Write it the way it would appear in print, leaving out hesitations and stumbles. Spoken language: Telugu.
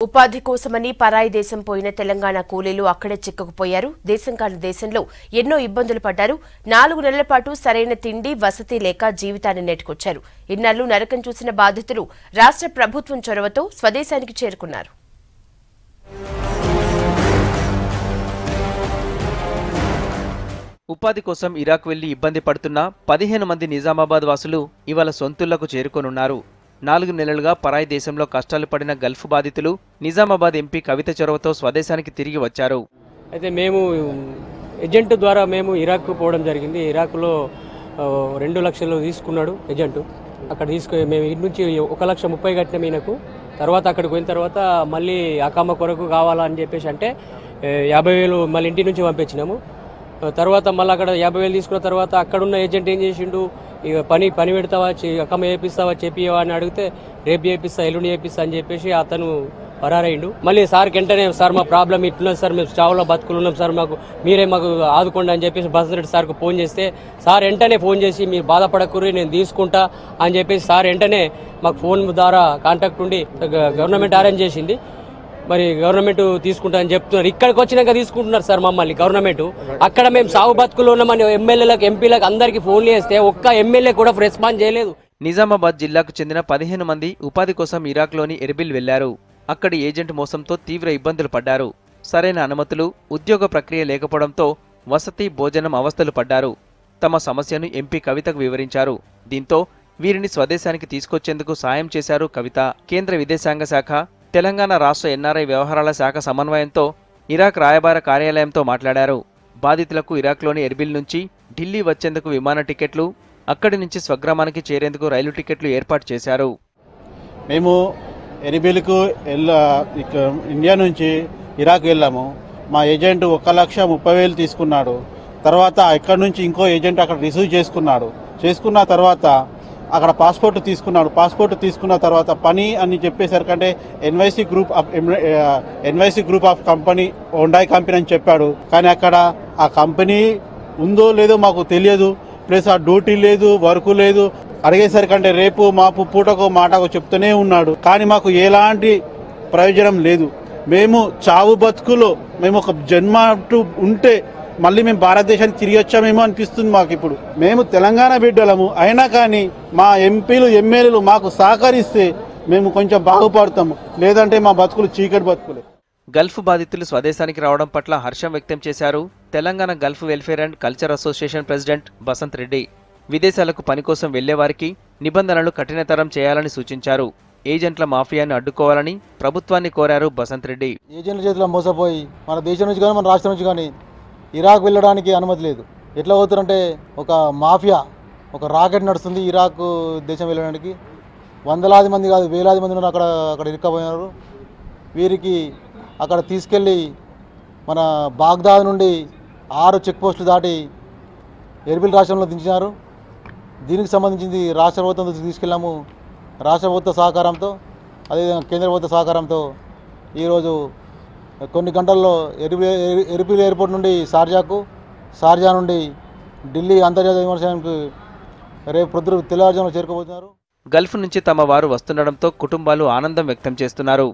ఉపాధి కోసమని పరాయి దేశం పోయిన తెలంగాణ కూలీలు అక్కడే చిక్కుకుపోయారు. దేశం కాని దేశంలో ఎన్నో ఇబ్బందులు పడ్డారు. 4 నెలల పాటు సరైన తిండి, వసతి లేక జీవితాన్ని నెట్టుకొచ్చారు. ఇన్నాళ్లు నరకం చూసిన బాధితులు రాష్ట్ర ప్రభుత్వం చొరవతో స్వదేశానికి చేరుకున్నారు. ఉపాధి కోసం ఇరాక్ వెళ్లి ఇబ్బంది పడుతున్న 15 మంది నిజామాబాద్ వాసులు ఇవాళ సొంతూళ్లకు చేరుకోనున్నారు. 4 నెలలుగా పరాయి దేశంలో కష్టాలు పడిన గల్ఫ్ బాధితులు నిజామాబాద్ ఎంపీ కవిత చొరవతో స్వదేశానికి తిరిగి వచ్చారు. అయితే మేము ఏజెంట్ ద్వారా మేము ఇరాక్ పోవడం జరిగింది. ఇరాక్లో 2 లక్షలు తీసుకున్నాడు ఏజెంట్. అక్కడ తీసుకుని మేము ఇంటి నుంచి 1,30,000 కట్టినాం ఈయనకు. తర్వాత అక్కడికి పోయిన తర్వాత మళ్ళీ అకామ కొరకు కావాలని చెప్పేసి అంటే 50,000 మళ్ళీ ఇంటి నుంచి పంపించినాము. తర్వాత మళ్ళీ అక్కడ 50,000 తీసుకున్న తర్వాత అక్కడున్న ఏజెంట్ ఏం చేసిండు, ఇక పని పెడతావా, అక్కమ్మ చేపిస్తావా, చెప్పివా అని అడిగితే రేపు చేపిస్తా, ఎల్లుండి చేపిస్తా అని చెప్పేసి అతను పరారైండు. మళ్ళీ సార్కి వెంటనే సార్ మా ప్రాబ్లం ఇట్లున్నది సార్, మేము చావులో బతుకులు ఉన్నాం సార్, మీరే మాకు ఆదుకోండి అని చెప్పేసి బసరెడ్డి సార్కు ఫోన్ చేస్తే సార్ వెంటనే ఫోన్ చేసి మీరు బాధపడకుర్రి నేను తీసుకుంటా అని చెప్పేసి సార్ వెంటనే మాకు ఫోన్ ద్వారా కాంటాక్ట్ ఉండి గవర్నమెంట్ అరేంజ్ చేసింది. మరి గవర్నమెంట్ తీసుకుంటా అని చెప్తున్నారు. ఇక్కడికి వచ్చినాక తీసుకుంటున్నారు సార్ మమ్మల్ని గవర్నమెంట్. అక్కడ మేము సాగు బతుకులు ఉన్నామని ఎమ్మెల్యేలకు, ఎంపీలకు అందరికీ ఫోన్లు చేస్తే ఒక్క ఎమ్మెల్యే కూడా రెస్పాన్స్ చేయలేదు. నిజామాబాద్ జిల్లాకు చెందిన 15 మంది ఉపాధి కోసం ఇరాక్లోని ఎర్బిల్ వెళ్లారు. అక్కడి ఏజెంట్ మోసంతో తీవ్ర ఇబ్బందులు పడ్డారు. సరైన అనుమతులు, ఉద్యోగ ప్రక్రియ లేకపోవడంతో వసతి, భోజనం అవస్థలు పడ్డారు. తమ సమస్యను ఎంపీ కవితకు వివరించారు. దీంతో వీరిని స్వదేశానికి తీసుకొచ్చేందుకు సాయం చేశారు కవిత. కేంద్ర విదేశాంగ శాఖ, తెలంగాణ రాష్ట్ర ఎన్ఆర్ఐ వ్యవహారాల శాఖ సమన్వయంతో ఇరాక్ రాయబార కార్యాలయంతో మాట్లాడారు. బాధితులకు ఇరాక్లోని ఎర్బిల్ నుంచి ఢిల్లీ వచ్చేందుకు విమాన టికెట్లు, అక్కడి నుంచి స్వగ్రామానికి చేరేందుకు రైలు టికెట్లు ఏర్పాటు చేశారు. మేము ఎర్బిల్కు ఇండియా నుంచి ఇరాక్ వెళ్ళాము. మా ఏజెంట్ 1,30,000 తీసుకున్నాడు. తర్వాత ఇక్కడ నుంచి ఇంకో ఏజెంట్ అక్కడ రిసీవ్ చేసుకున్న తర్వాత అక్కడ పాస్పోర్ట్ తీసుకున్న తర్వాత పని అని చెప్పేసరికంటే NYC group of company Hyundai company అని చెప్పాడు. కానీ అక్కడ ఆ కంపెనీ ఉందో లేదో మాకు తెలియదు. ప్లస్ ఆ డ్యూటీ లేదు, వర్క్ లేదు. అడిగేసరికంటే రేపు మాపు పూటకో మాటకో చెప్తూనే ఉన్నాడు. కానీ మాకు ఎలాంటి ప్రయోజనం లేదు. మేము చావు బతుకులో మేము ఒక జన్మ ఉంటే మళ్ళీ మేము భారతదేశానికి తిరిగి వచ్చామేమో అనిపిస్తుంది మాకు. ఇప్పుడు మేము తెలంగాణ బిడ్డలము అయినా కానీ మా ఎంపీలు, ఎమ్మెల్యేలు మాకు సహకరిస్తే మేము కొంచెం బాగుపడతాము. లేదంటే మా బతుకులు చీకటి బతుకులే. గల్ఫ్ బాధితులు స్వదేశానికి రావడం పట్ల హర్షం వ్యక్తం చేశారు Telangana gulf welfare and culture association president Basanth Reddy. విదేశాలకు పని కోసం వెళ్లేవారికి నిబంధనలు కఠినతరం చేయాలని సూచించారు. ఏజెంట్ల మాఫియాను అడ్డుకోవాలని ప్రభుత్వాన్ని కోరారు బసంత్ రెడ్డి. ఏజెంట్ల చేతిలో మోసపోయి మన దేశం నుంచి కానీ మన రాష్ట్రం నుంచి కానీ ఇరాక్ వెళ్ళడానికి అనుమతి లేదు. ఎట్లా పోతారంటే ఒక మాఫియా, ఒక రాకెట్ నడుస్తుంది ఇరాక్ దేశం వెళ్ళడానికి. వందలాది మంది కాదు, వేలాది మంది అక్కడ ఇరుక్కపోయినారు. వీరికి అక్కడ తీసుకెళ్ళి మన బాగ్దాద్ నుండి 6 చెక్ పోస్టులు దాటి ఎర్బిల్ రాష్ట్రంలో దించినారు. దీనికి సంబంధించింది రాష్ట్ర ప్రభుత్వం తీసుకెళ్ళాము. రాష్ట్ర ప్రభుత్వ సహకారంతో, అదేవిధంగా కేంద్ర ప్రభుత్వ సహకారంతో ఈరోజు కొన్ని గంటల్లో ఎర్బిల్ ఎయిర్పోర్ట్ నుండి షార్జా నుండి ఢిల్లీ అంతర్జాతీయ విమానాశ్రయానికి రేపు పొద్దున తెల్లవారుజామున చేరుకోబోతున్నారు. గల్ఫ్ నుంచి తమ వారు వస్తుండడంతో కుటుంబాలు ఆనందం వ్యక్తం చేస్తున్నారు.